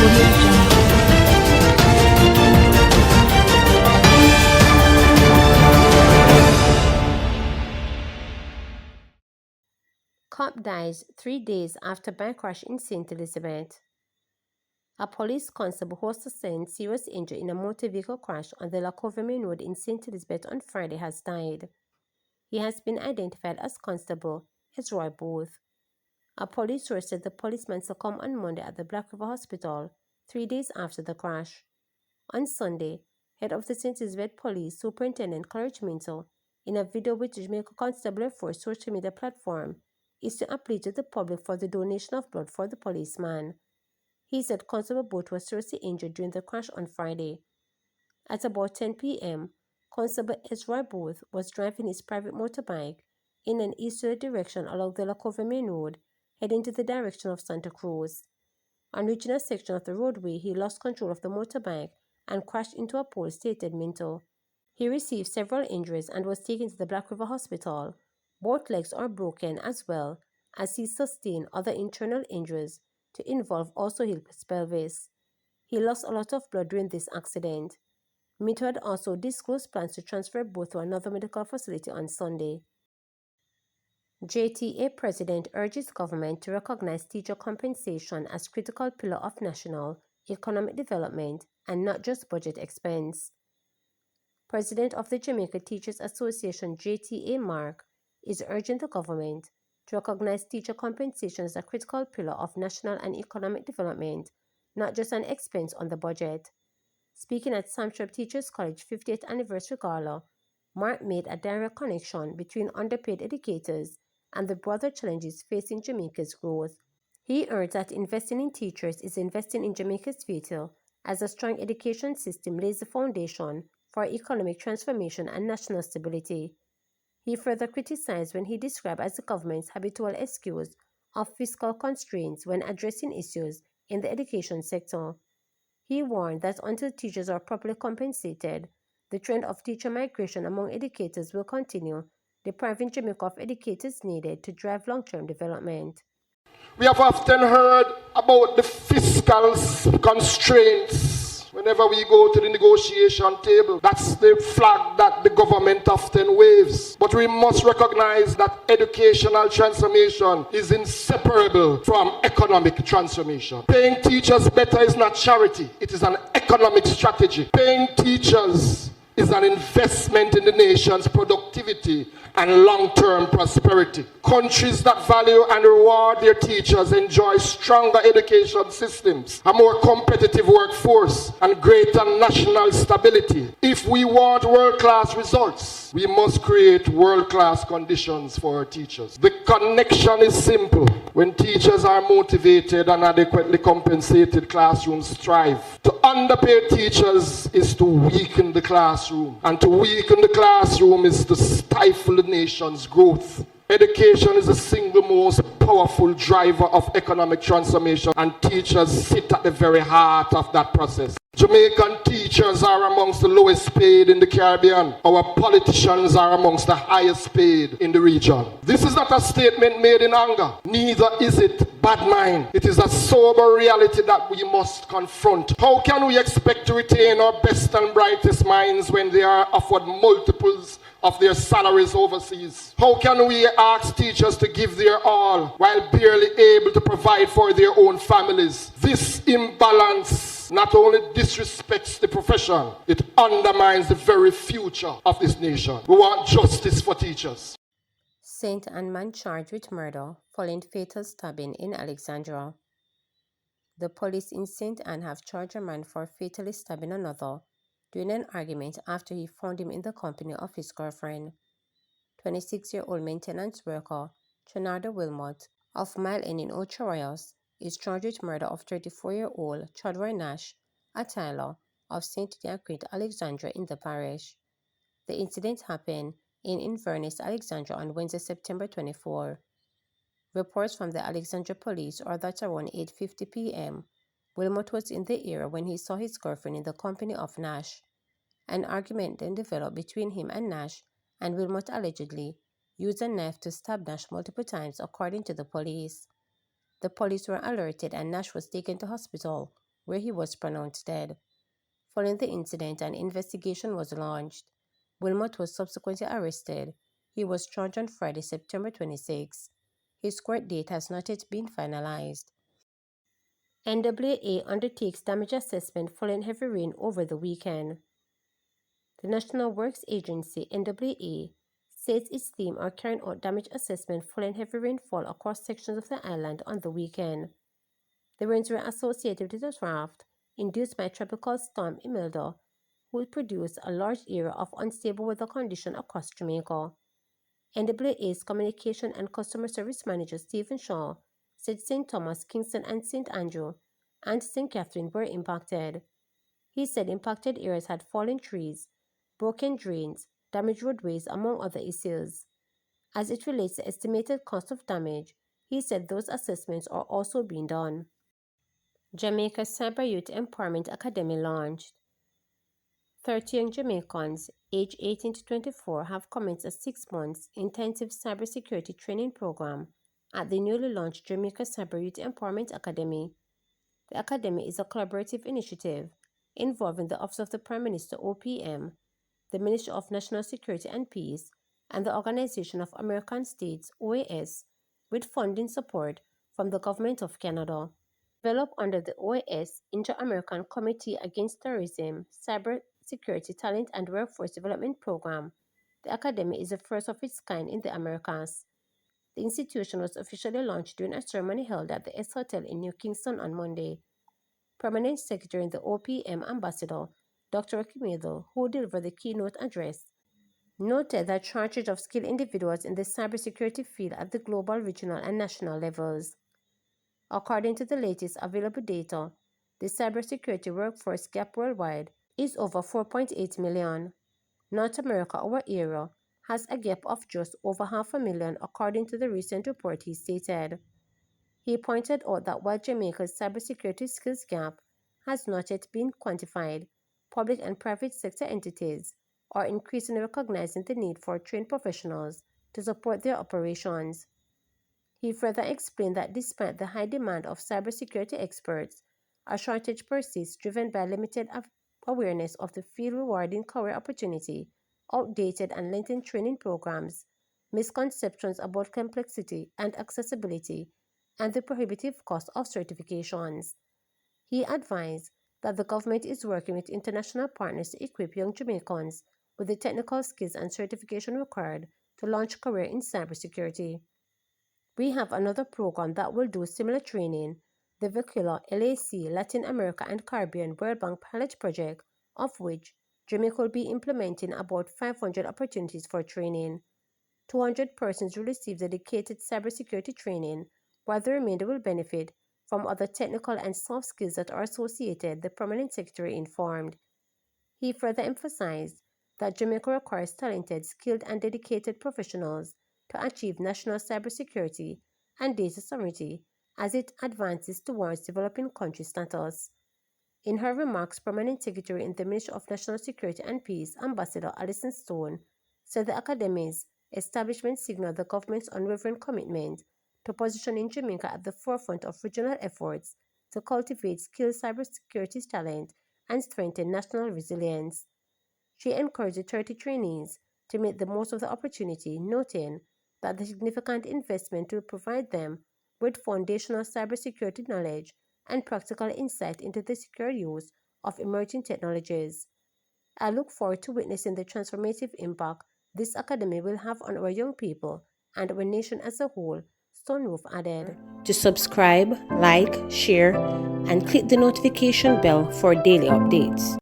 Audio Jungle. Cop dies 3 days after bike crash in St. Elizabeth. A police constable who sustained serious injury in a motor vehicle crash on the Lacovia Main Road in St. Elizabeth on Friday has died. He has been identified as Constable Ezra Booth. A police source said the policeman succumbed on Monday at the Black River Hospital, 3 days after the crash. On Sunday, head of the St. Elizabeth Police Superintendent Courage Minto, in a video which Jamaica Constable Force social media platform, is to appeal to the public for the donation of blood for the policeman. He said Constable Booth was seriously injured during the crash on Friday. At about 10 p.m., Constable Ezra Booth was driving his private motorbike in an easterly direction along the Lacovia Main Road, heading to the direction of Santa Cruz. On reaching a section of the roadway, he lost control of the motorbike and crashed into a pole, stated Minto. He received several injuries and was taken to the Black River Hospital. Both legs are broken as well as he sustained other internal injuries to involve also his pelvis. He lost a lot of blood during this accident. Minto had also disclosed plans to transfer both to another medical facility on Sunday. JTA President urges government to recognize teacher compensation as critical pillar of national economic development and not just budget expense. President of the Jamaica Teachers Association JTA Mark is urging the government to recognize teacher compensation as a critical pillar of national and economic development, not just an expense on the budget. Speaking at Samtrep Teachers College 50th Anniversary Gala, Mark made a direct connection between underpaid educators and the broader challenges facing Jamaica's growth. He urged that investing in teachers is investing in Jamaica's future, as a strong education system lays the foundation for economic transformation and national stability. He further criticized when he described as the government's habitual excuse of fiscal constraints when addressing issues in the education sector. He warned that until teachers are properly compensated, the trend of teacher migration among educators will continue, depriving Jamaica of educators needed to drive long-term development. We have often heard about the fiscal constraints whenever we go to the negotiation table. That's the flag that the government often waves. But we must recognize that educational transformation is inseparable from economic transformation. Paying teachers better is not charity, it is an economic strategy. Paying teachers is an investment in the nation's productivity and long-term prosperity. Countries that value and reward their teachers enjoy stronger education systems, a more competitive workforce, and greater national stability. If we want world-class results, we must create world-class conditions for our teachers. The connection is simple. When teachers are motivated and adequately compensated, classrooms thrive. To underpay teachers is to weaken the classroom, and to weaken the classroom is to stifle the nation's growth. Education is the single most powerful driver of economic transformation, and teachers sit at the very heart of that process. Jamaican teachers are amongst the lowest paid in the Caribbean. Our politicians are amongst the highest paid in the region. This is not a statement made in anger, neither is it bad mind. It is a sober reality that we must confront. How can we expect to retain our best and brightest minds when they are offered multiples of their salaries overseas? How can we ask teachers to give their all while barely able to provide for their own families? This imbalance not only disrespects the profession, it undermines the very future of this nation. We want justice for teachers. St. Anne man charged with murder following fatal stabbing in Alexandra. The police in St. Anne have charged a man for fatally stabbing another during an argument after he found him in the company of his girlfriend. 26-year-old maintenance worker Trinardo Wilmot of Mile End in Ocho Rios is charged with murder of 34-year-old Chodroy Nash, a Tyler of St. Diacrit, Alexandra in the parish. The incident happened in Inverness, Alexandra on Wednesday, September 24. Reports from the Alexandra police are that around 8:50 p.m., Wilmot was in the area when he saw his girlfriend in the company of Nash. An argument then developed between him and Nash, and Wilmot allegedly used a knife to stab Nash multiple times, according to the police. The police were alerted and Nash was taken to hospital, where he was pronounced dead. Following the incident, an investigation was launched. Wilmot was subsequently arrested. He was charged on Friday, September 26. His court date has not yet been finalized. NAA undertakes damage assessment following heavy rain over the weekend. The National Works Agency, NAA, says its team are carrying out damage assessment following heavy rainfall across sections of the island on the weekend. The rains were associated with a draft induced by Tropical Storm Imelda, who produced a large area of unstable weather conditions across Jamaica. NAA's Communication and Customer Service Manager Stephen Shaw said St. Thomas, Kingston, and St. Andrew and St. Catherine were impacted. He said impacted areas had fallen trees, broken drains, damaged roadways, among other issues. As it relates to estimated cost of damage, he said those assessments are also being done. Jamaica's Cyber Youth Empowerment Academy launched. 30 young Jamaicans, aged 18 to 24, have commenced a 6-month intensive cybersecurity training program at the newly launched Jamaica Cyber Youth Empowerment Academy. The Academy is a collaborative initiative involving the Office of the Prime Minister (OPM), the Ministry of National Security and Peace, and the Organization of American States (OAS), with funding support from the Government of Canada. Developed under the OAS Inter-American Committee Against Terrorism, Cyber Security Talent and Workforce Development Program, the Academy is the first of its kind in the Americas. The institution was officially launched during a ceremony held at the S Hotel in New Kingston on Monday. Permanent Secretary and the OPM Ambassador, Dr. Akimedo, who delivered the keynote address, noted that shortage of skilled individuals in the cybersecurity field at the global, regional, and national levels. According to the latest available data, the cybersecurity workforce gap worldwide is over 4.8 million. North America, our area, has a gap of just over 500,000 according to the recent report, he stated. He pointed out that while Jamaica's cybersecurity skills gap has not yet been quantified, public and private sector entities are increasingly recognizing the need for trained professionals to support their operations. He further explained that despite the high demand of cybersecurity experts, a shortage persists driven by limited awareness of the field, rewarding career opportunity, outdated and lengthened training programs, misconceptions about complexity and accessibility, and the prohibitive cost of certifications. He advised that the government is working with international partners to equip young Jamaicans with the technical skills and certification required to launch a career in cybersecurity. We have another program that will do similar training, the Vicula LAC Latin America and Caribbean World Bank pilot project, of which Jamaica will be implementing about 500 opportunities for training. 200 persons will receive dedicated cybersecurity training, while the remainder will benefit from other technical and soft skills that are associated, the Permanent Secretary informed. He further emphasized that Jamaica requires talented, skilled, and dedicated professionals to achieve national cybersecurity and data sovereignty as it advances towards developing country status. In her remarks, Permanent Secretary in the Ministry of National Security and Peace, Ambassador Alison Stone, said the Academy's establishment signaled the government's unwavering commitment to positioning Jamaica at the forefront of regional efforts to cultivate skilled cybersecurity talent and strengthen national resilience. She encouraged the 30 trainees to make the most of the opportunity, noting that the significant investment will provide them with foundational cybersecurity knowledge and practical insight into the secure use of emerging technologies. I look forward to witnessing the transformative impact this academy will have on our young people and our nation as a whole, Stonewolf added. To subscribe, like, share, and click the notification bell for daily updates.